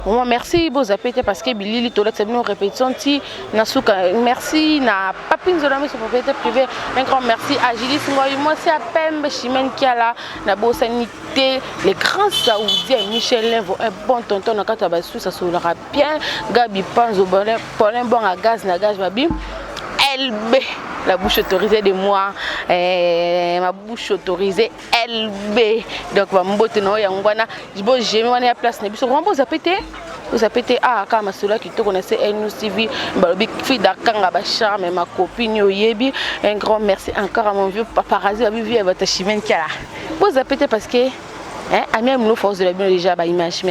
Moi, merci, vous appelez parce que Billy, tout le monde nous répète merci, na papine Zolami, son propriétaire privé. Un grand merci à Gilles Ngoy, moi, c'est à Pembe Chimène qui a là, la beau sanité, les grands Saoudiens, Michel Levo, un bon tonton, na Katabassou, ça soulera bien, Gabi Panzo, Paulin bon à gaz, na gaz, Babi, LB. La bouche autorisée de moi, ma bouche autorisée LB. Donc, je vais jamais aller à la place. Vous avez pété quand ma soeur qui te connaissait, elle nous suivit. Fille d'Akanga, charme, ma copine, un grand merci encore à mon vieux paparazzi, à vivre à votre chimène qui est là. Vous avez pété parce que, à même nous, force de la bien déjà, image.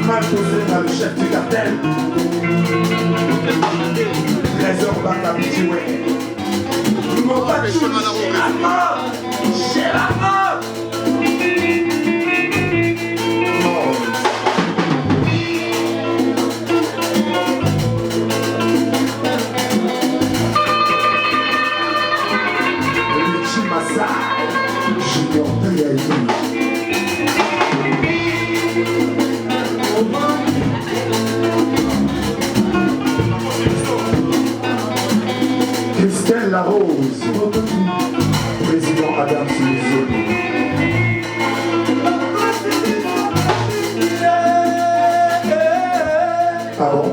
Mal posé par le chef du cartel. Trésor Bakabitiwe. Mopachou, j'ai la mort. Christelle Larose, président Adam Solution. Pardon?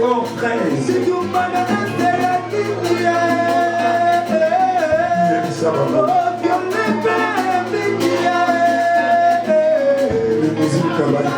Oh, 13. Ça va. Les musiques cabaret.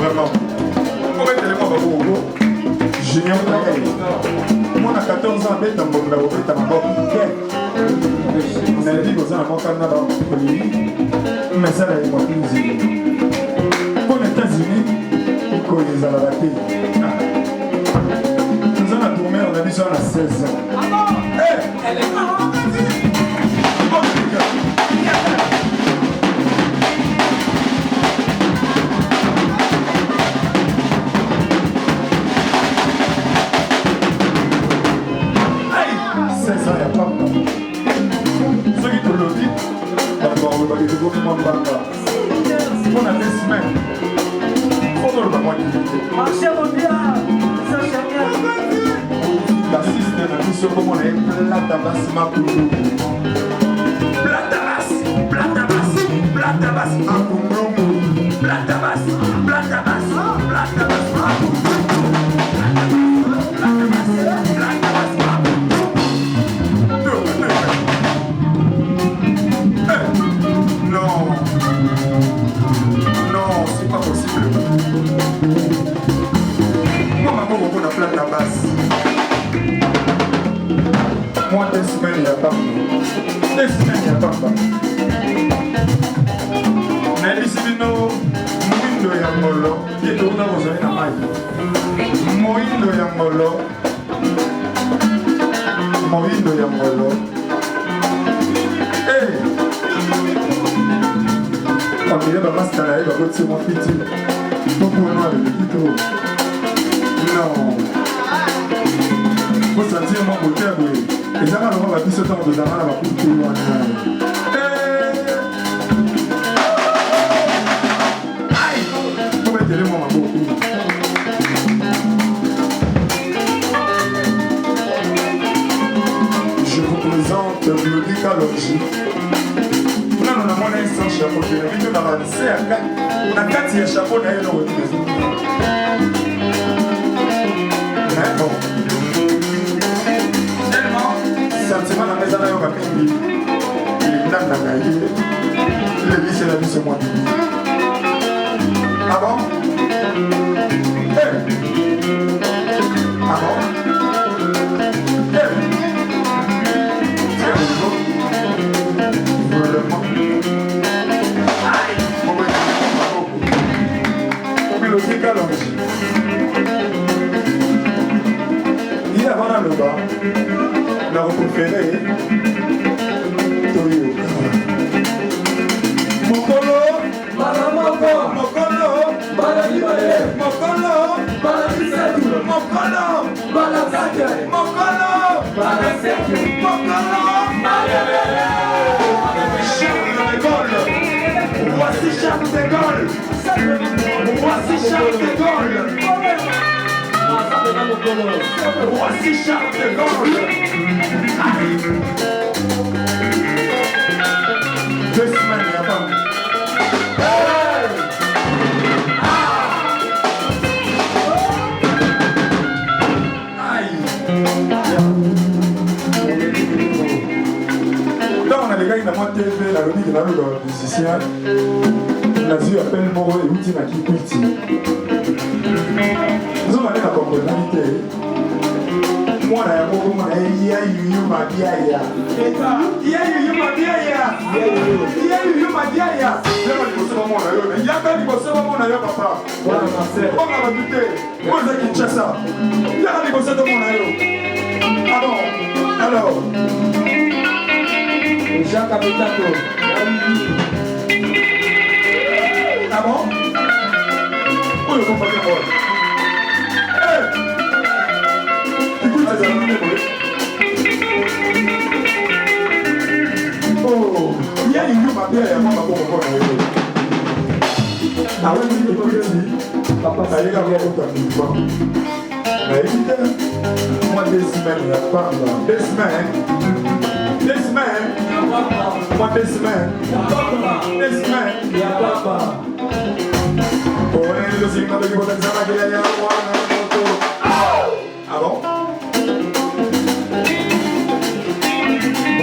vraiment. Comment est-ce que Junior Tagay. Moi, à 14 ans, je suis on a dit que ça n'a pas mais ça n'a pas plus. Pour les États-Unis, pour les Alabais. Nous avons tourné, on a dit ça à 16 ans. Elle est on a des semaines. Faut le voir. Marché mondial. La système a mis sur comment on est platabas makoulou. Platabas, platabas, platabas makoulou. Platabas, platabas, platabas makoulou. Moi, 2 semaines, il n'y a pas. 2 semaines, il n'y a pas. Mais ici, nous, Moindo Yangolo, qui est tourné aux oreilles à Maï. Moindo Yangolo. Moindo Yangolo. Hey! On dirait que Master Laï va retirer mon petit. Pourquoi moi, le petit trou? Non. Faut sentir mon côté, oui. Et ça va le voir à 17 ans de Zama, la va couper loin. Aïe! Faut mettre les mots à beaucoup. Je vous présente Melody Kalonji. Non, non, non, mon instant chapeau. Je vais vous avancer à 4. On a 4 chapeaux d'ailleurs dans votre maison. Mais bon. Sentiment dans mes années au Kapindi, il n'a pas gagné. Le vie, c'est la vie, c'est moi. Ah bon? Ah bon? Tiens, le vraiment. Aïe! On va dire Melody Kalonji. Il est avant dans le bas. La préférée, Toyo. Mokolo, Malamoko, Mokolo, Balabibale, Mokolo, Balabisetu, Mokolo, Balabake, Mokolo, Balasetu, Mokolo, Balabele. Charles de Gaulle. Voici Charles de Gaulle. Voici Charles de Gaulle. Voici Charles de Gaulle. Allez. 2 semaines, il n'y a pas. Hey! Ah! Aïe! Là, on a les gars qui n'ont TV, la lobby de la rue de musicien. La vie appelle Moro et Outi Naki Kuti. Nous avons la complémentarité. Moi, je suis un ah bon? Où est-ce qu'on peut faire? Oh, il y a une ma bière et moi ma bonne. Ah oui, il est petit. Papa, ça y est, avoir autant de fois. Mais évidemment, moi 2 semaines, il n'y a pas. 2 semaines. 2 semaines. Moi 2 semaines. 2 semaines. Il n'y a pas. Oh, on est le signe de l'hypothèse à la guerre. Ah bon? Oh,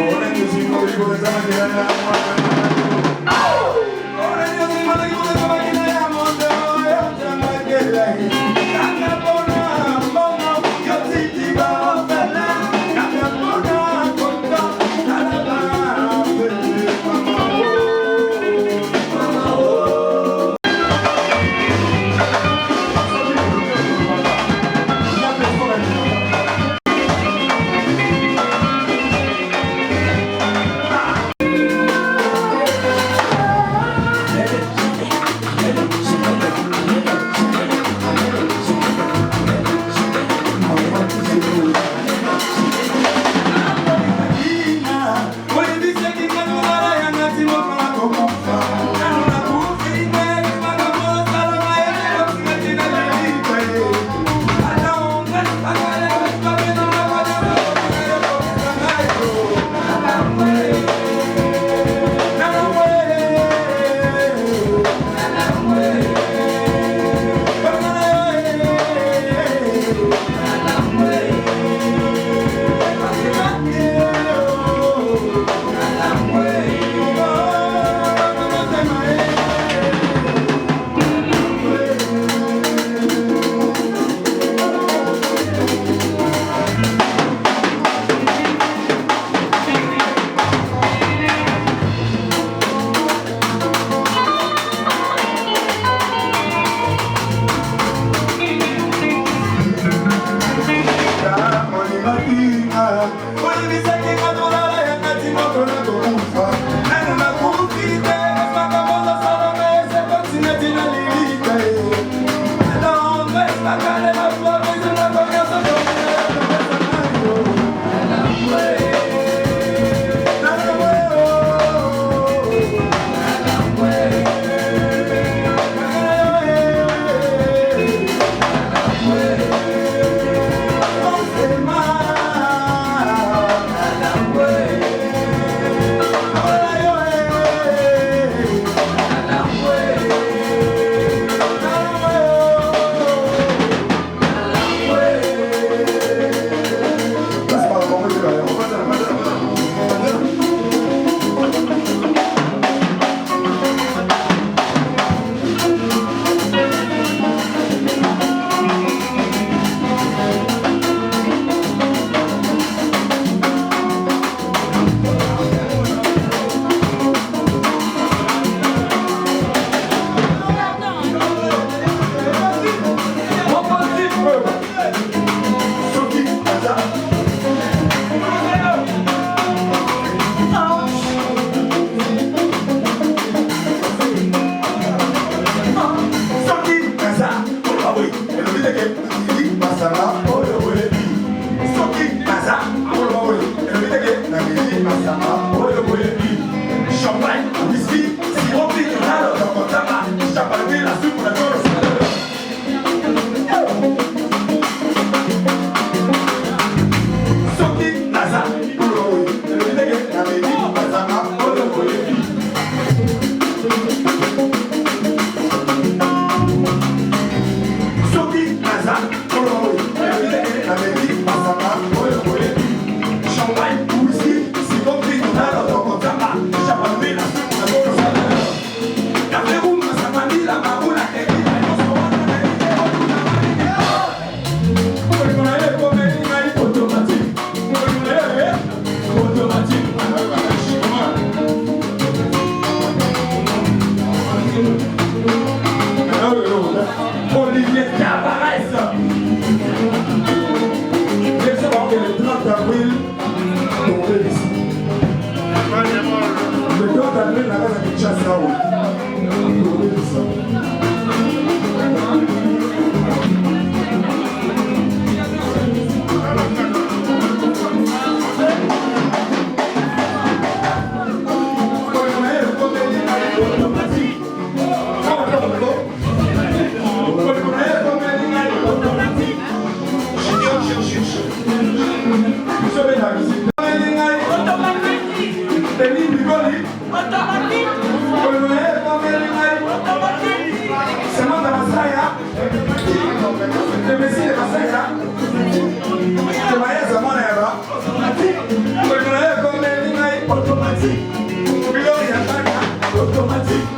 Automatique.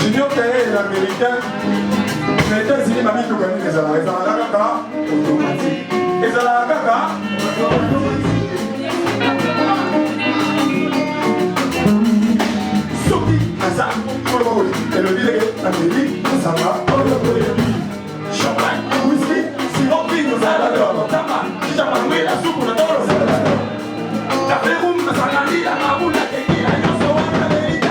Junior Kaye est l'américain, mais les États-Unis m'ont mis tout gagné les Arabes. Les Arabes, automatique. Les Arabes, Soki, Asa, Kolo, et le billet l'Amérique, ça va, champagne, whisky, sirop, vino, salade, tama, chichapanoué, la soupe, la tolo, la ferroum, la salali, la maboule, la tequila, yoso, la vérité,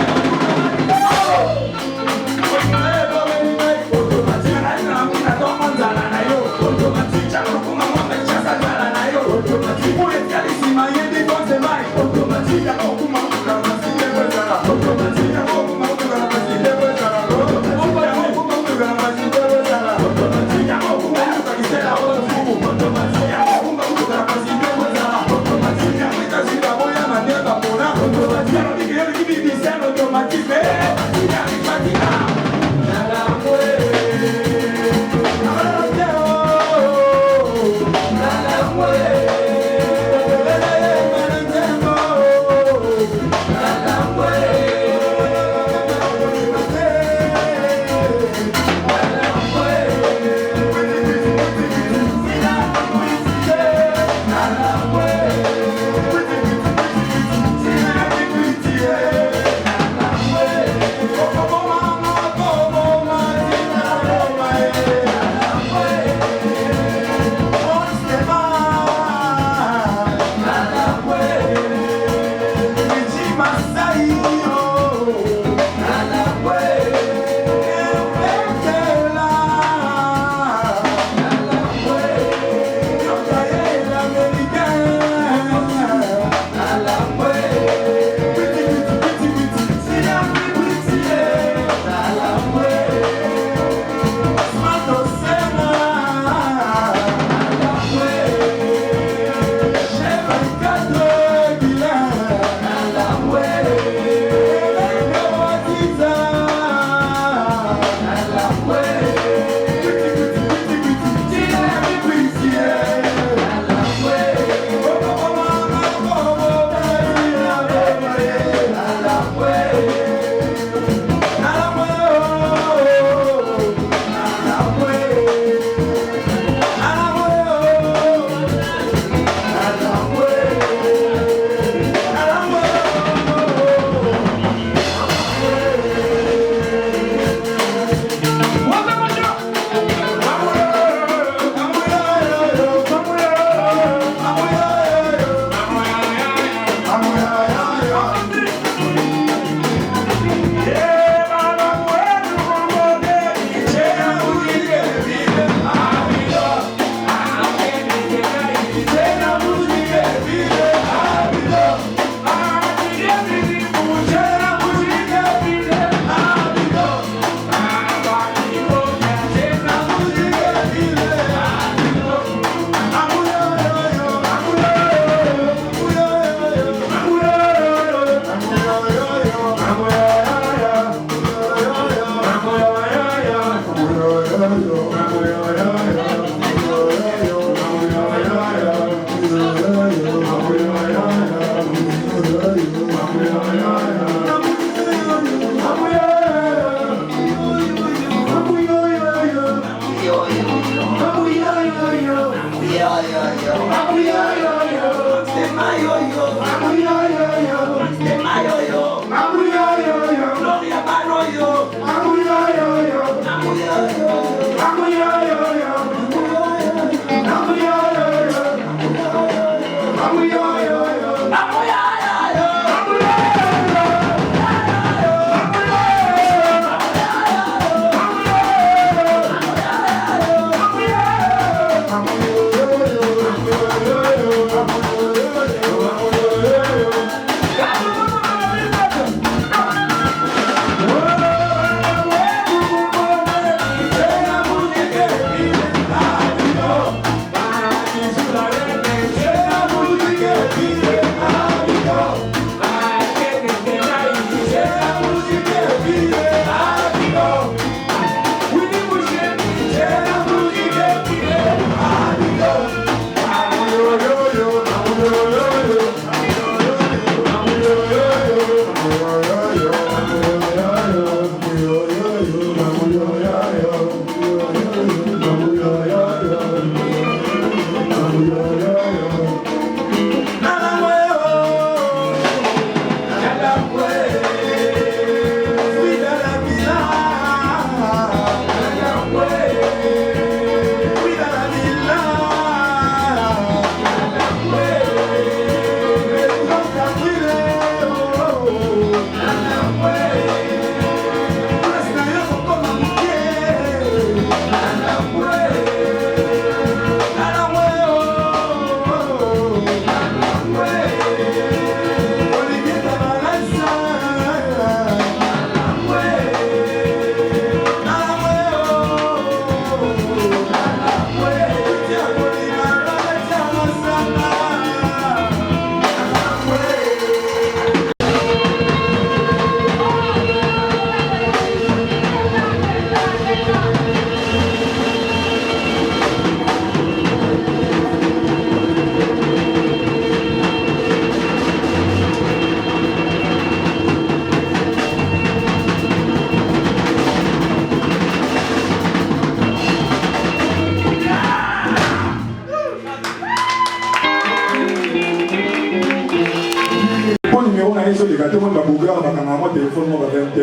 les gâteaux, on va bouger, on va prendre un téléphone, on va 20h.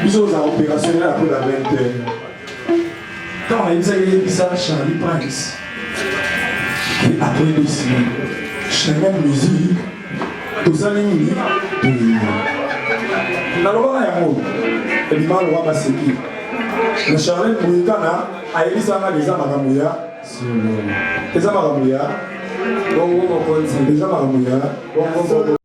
Nous sommes opérationnels après la 20h. Quand on a dit ça, Charlie Price, et après 2 semaines, Chanel Musique, tout ça, tout na loba ya mo et bima loba baseki le Charles Mouitana a elisanga déjà makamuya déjà makamuya bongo mokonzi déjà makamuya bongo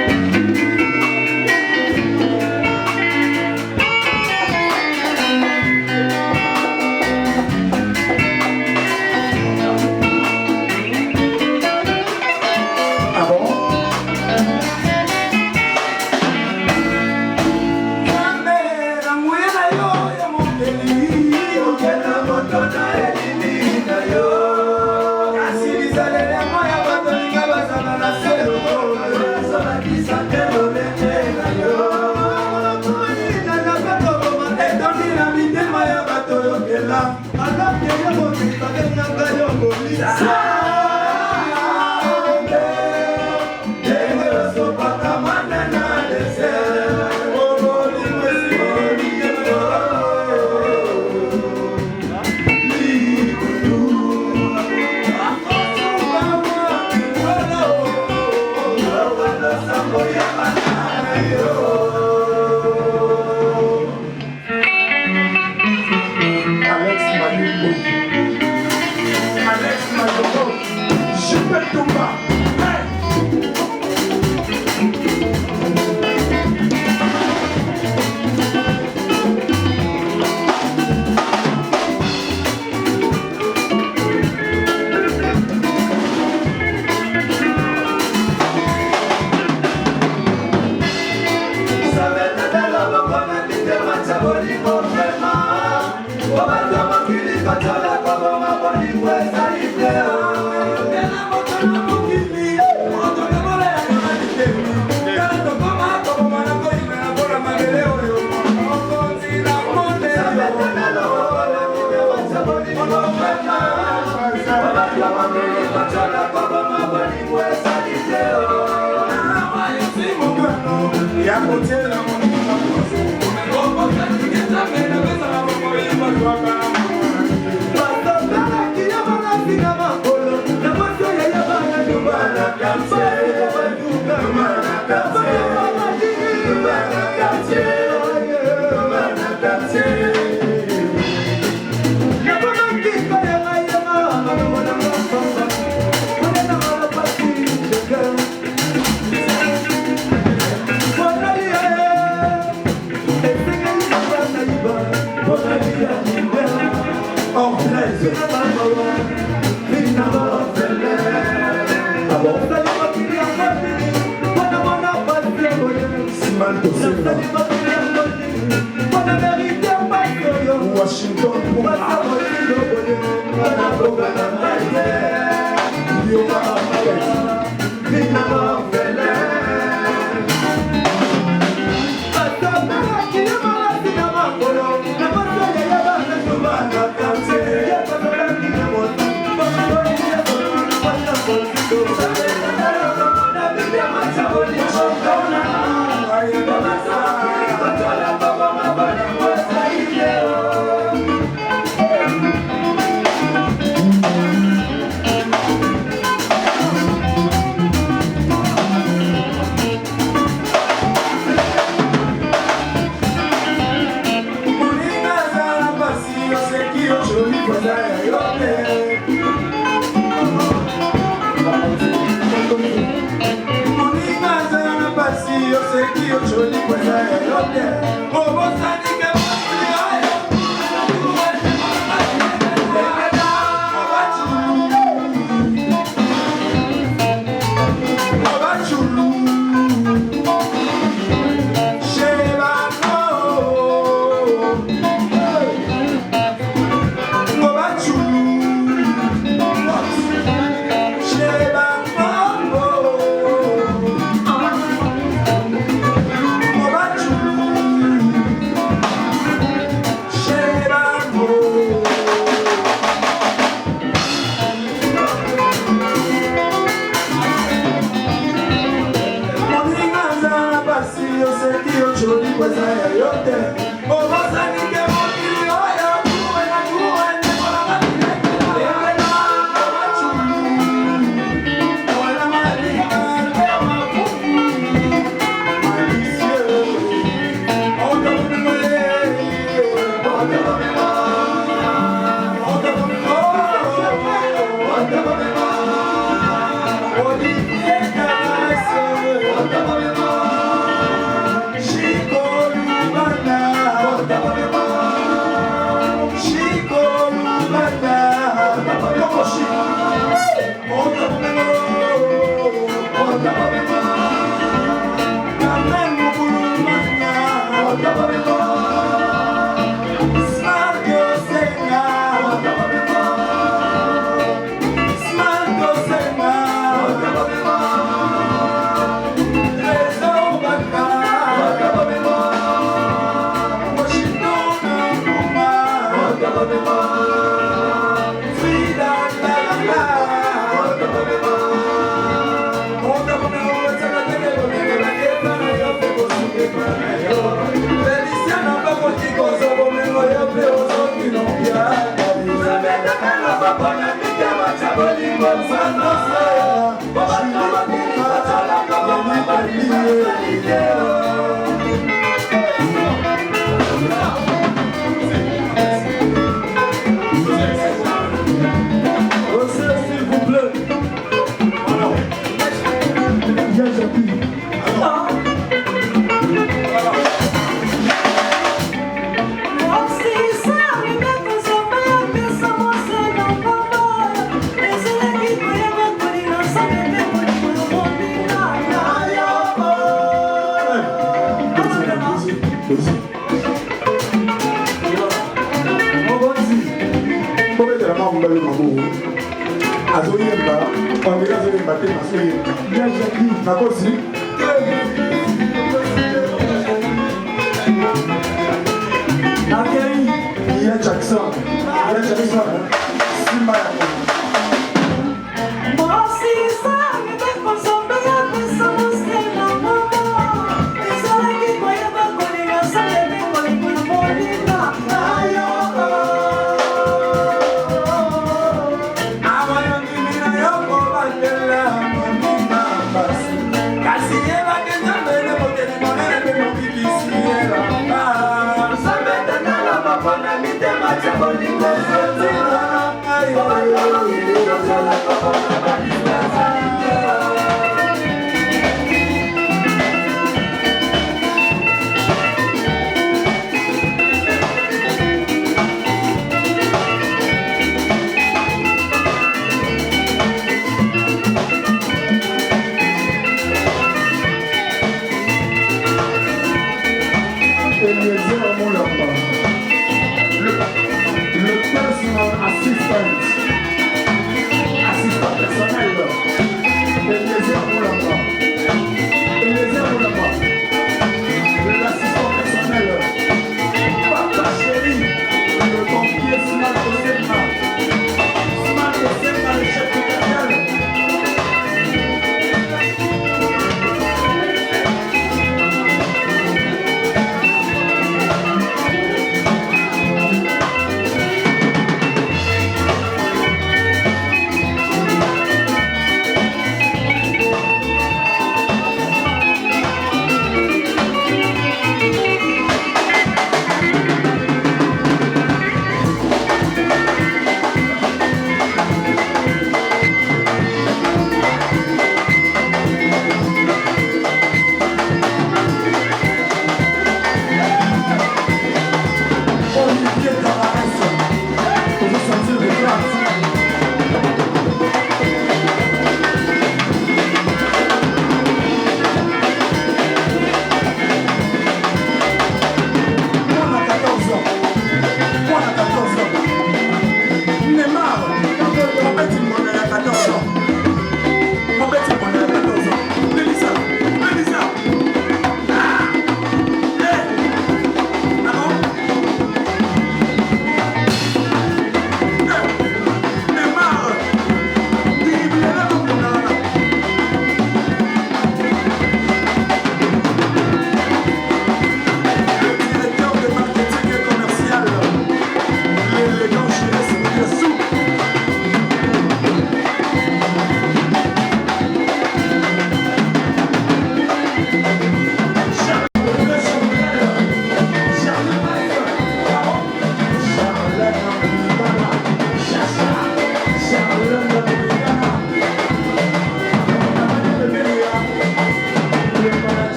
Ozana basi oseki ocholi kweza ya yote Obazani ke mokili oya kuwe na kuwe ne kolanga bilekela Ebena kama chulu Wala malika kama kuku Malisye Oda kumimole Oda kumimole Oda kumimole Oda kumimole Olivier Kamaso Oda kumimole Chico Lumana Oda kumimole Chico Lumana Oda kumimole Oda kumimole Oda kumimole Kamenu Kulumana Oda kumimole Smargo Senga Oda kumimole Smargo Senga Oda kumimole Lezo Baka Oda kumimole Washington Kuma Oda kumimole Frida Lala Oda kumimole Oda kumimole Tsaka teke kumimole Naketa na yope kosuke pana yo Feliciano bako tiko zobo mengo yope ozoki nopia Zabeta kana bako na mike machaboli Monsano saya Bobata makini machala kama mabaliye S'il vous plaît. Alors, il y a Jackie. Alors, azoyemba ondela azoyemba te nazoyemba ya jaki nakosi akei ya Jackson simba ya le personal assistant personnel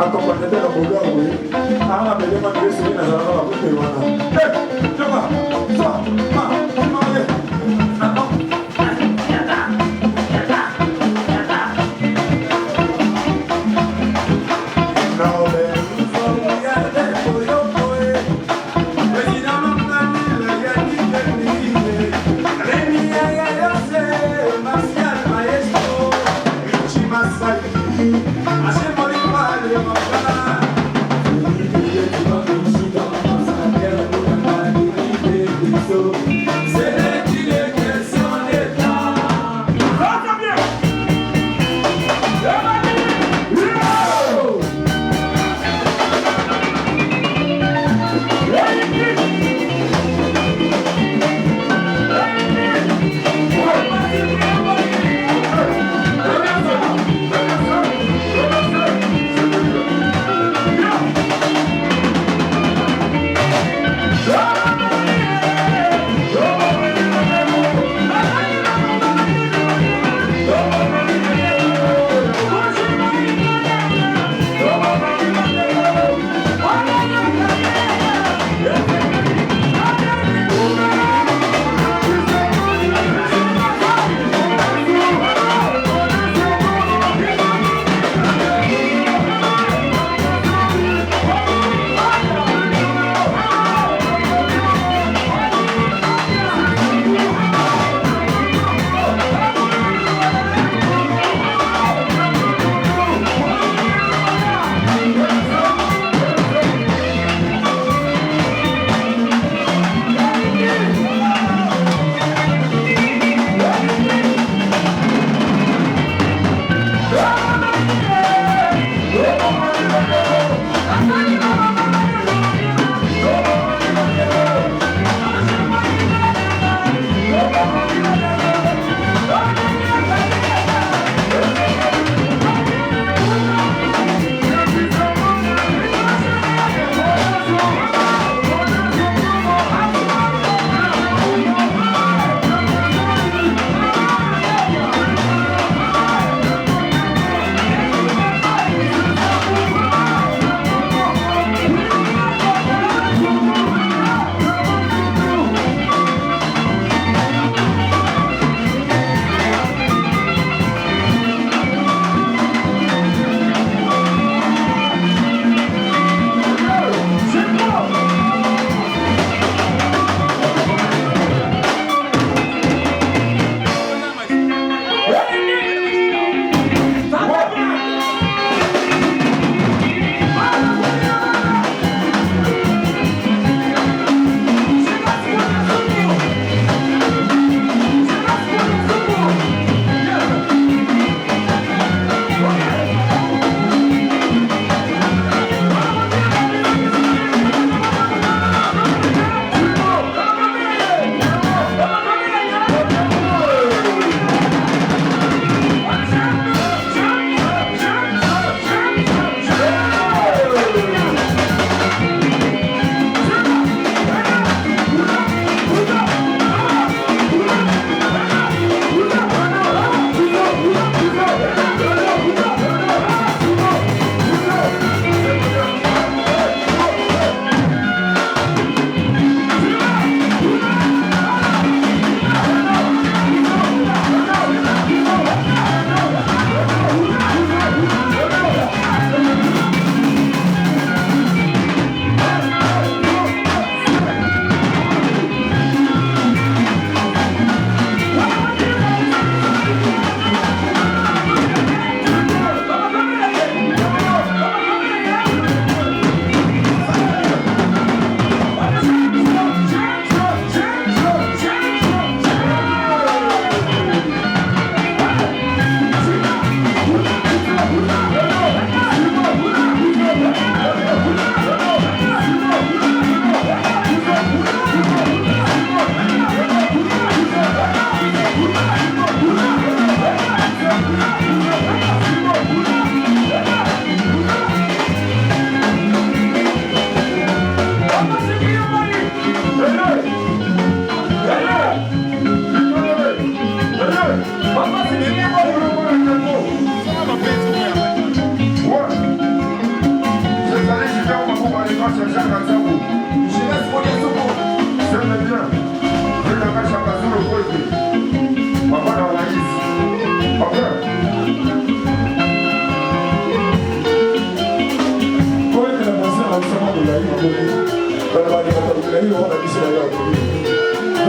Accompagnateur de Boga, oui. Ah, mais les matériaux, c'est bien, ça va pas coûter, voilà. Hé, tu vois, ça, tu m'en allais. Marcial Maestro.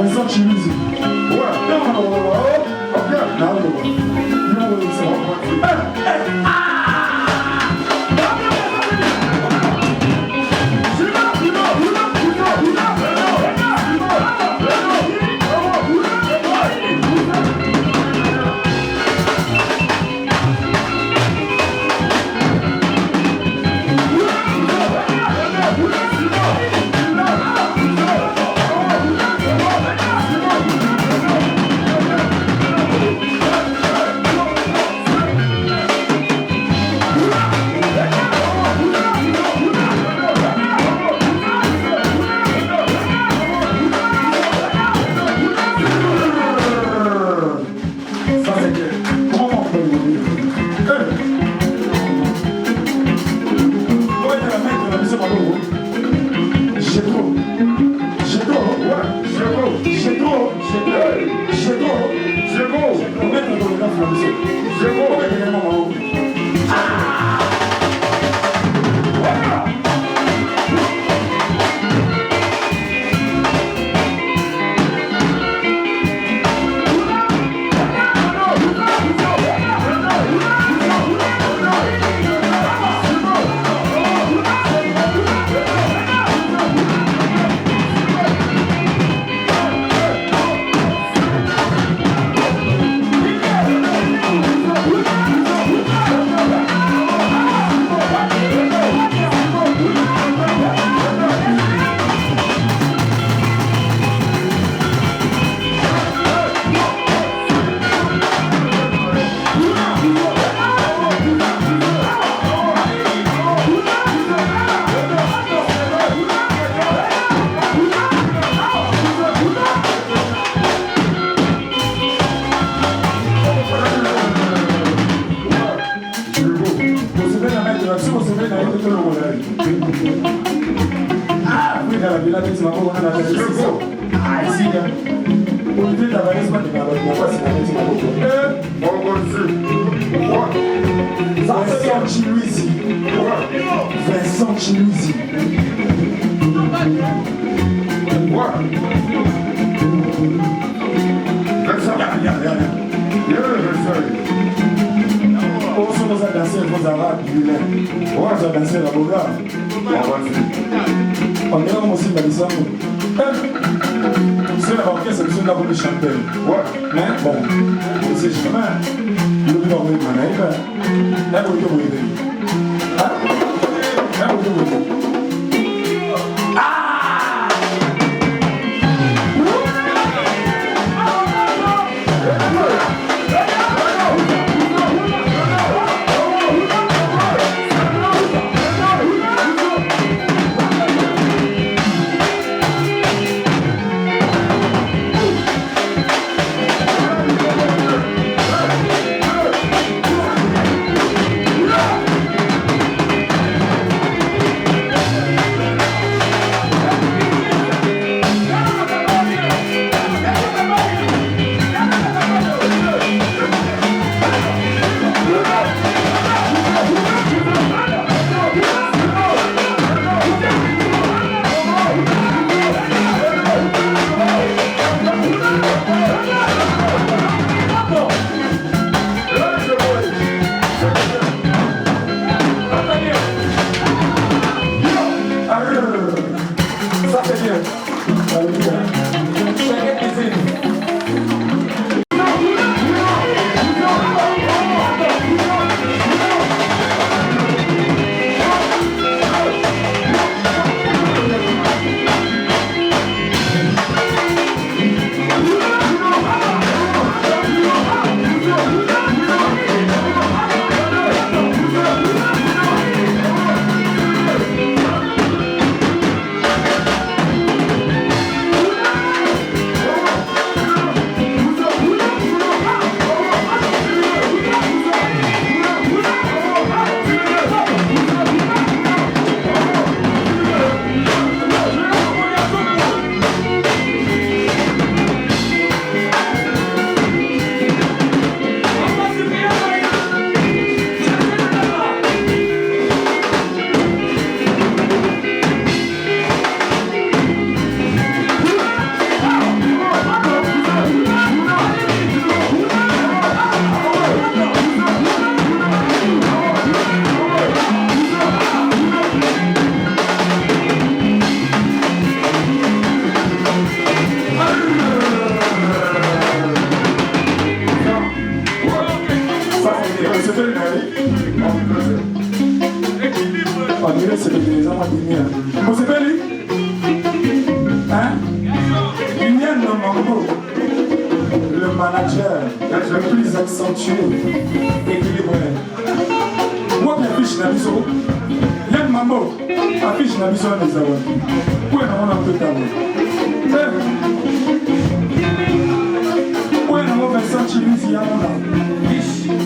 Vincent Chiluzi. Ouais. Vincent Chiluzi. C'est la orchestre, c'est besoin d'avoir le chanteur. Ouais. Mais bon, c'est justement le nom de Manaïba. Là, vous devez vous aider. Hein? Là, vous devez vous aider. On dirait que c'est les gens qui vous savez, hein? Yann Mambo, le manager le plus accentué, équilibré. Moi qui affiche la vision, Yann Mambo affiche la vision des Awa. Où est-ce qu'on peut t'avoir? Où est-ce qu'on Vincent Chimisi à mon âme?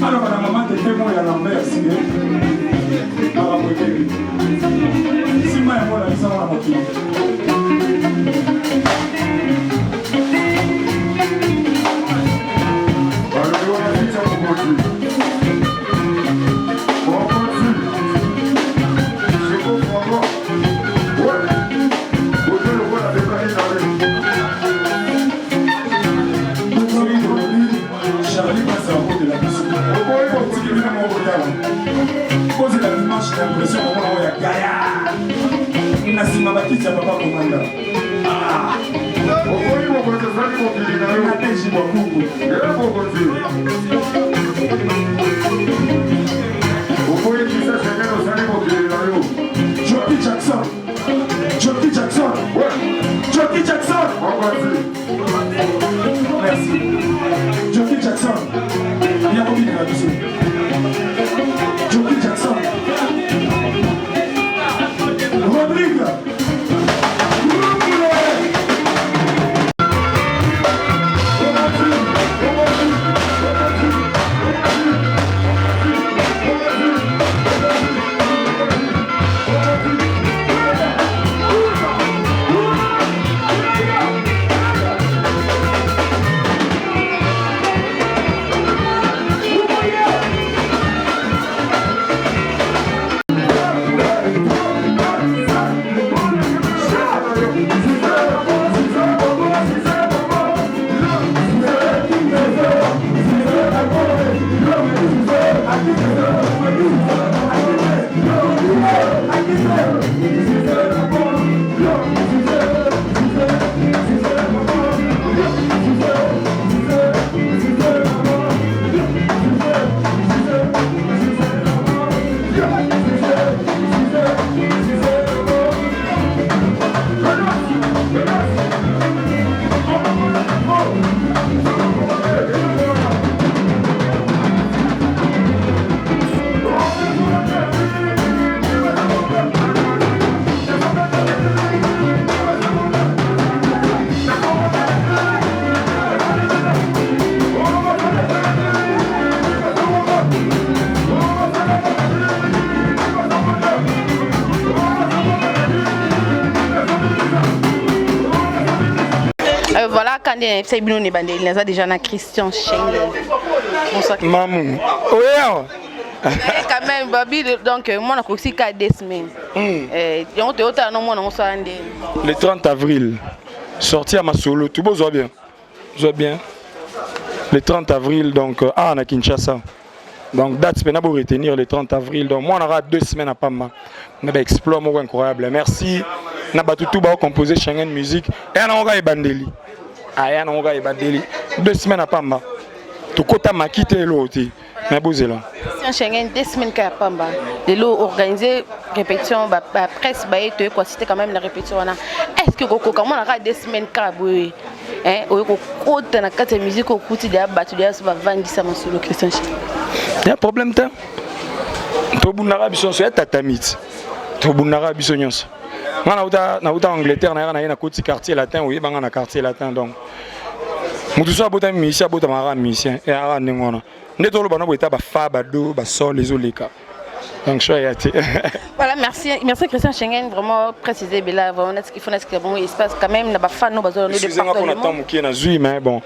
Alors, la maman de témoin à l'envers, si si moi et moi la mise en moitié. J'ai l'impression qu'on a Gaïa. Nassima Bakiti, papa commanda. Jockey Jackson. Jockey Jackson. Jockey Jackson. Merci. Jockey Jackson. Il y a beaucoup de la vision. Jockey Jackson. Rodrigue. Voilà, quand c'est bien, on est déjà dans Christian Schengen. Mamou. Oh yeah. Quand même, Babi, donc moi, on a aussi 4 semaines. Le 30 avril, sorti à ma solo, tout beau, bien. Bien. Le 30 avril, donc, à Kinshasa. Donc, date, c'est pour retenir le 30 avril. Donc, moi, on aura 2 semaines à Pama. On a explore, incroyable. Merci. On a battu tout, composé Schengen Musique. Et on a Bandeli. Aya on va 2 semaines à Pamba. Tout côté m'a quitté l'autre. Mais bousez là. Si on Schengen 2 semaines à Pamba. De l'eau organisé répétition presse baïe quoi c'était quand même la répétition là. Est-ce que comment on aura 2 semaines à boue hein au côté na carte musique au côté de battu de va vendre ça sur le Christian. Il y a problème temps. To bunara biso so tatamit. To bunara biso nyonso. Na uta Angleterre na côté quartier latin oui banga na quartier latin donc mutu so abota mission abota mara mission et ara ngona ndeto lo bana boita ba fa ba do ba so les oleka donc choyati. Voilà, merci Christian Schengen vraiment préciser là vraiment il faut qu'il y ait bon espace quand même na ba fa no bazo de partout. Excusez-moi pour attendre qui na zui mais bon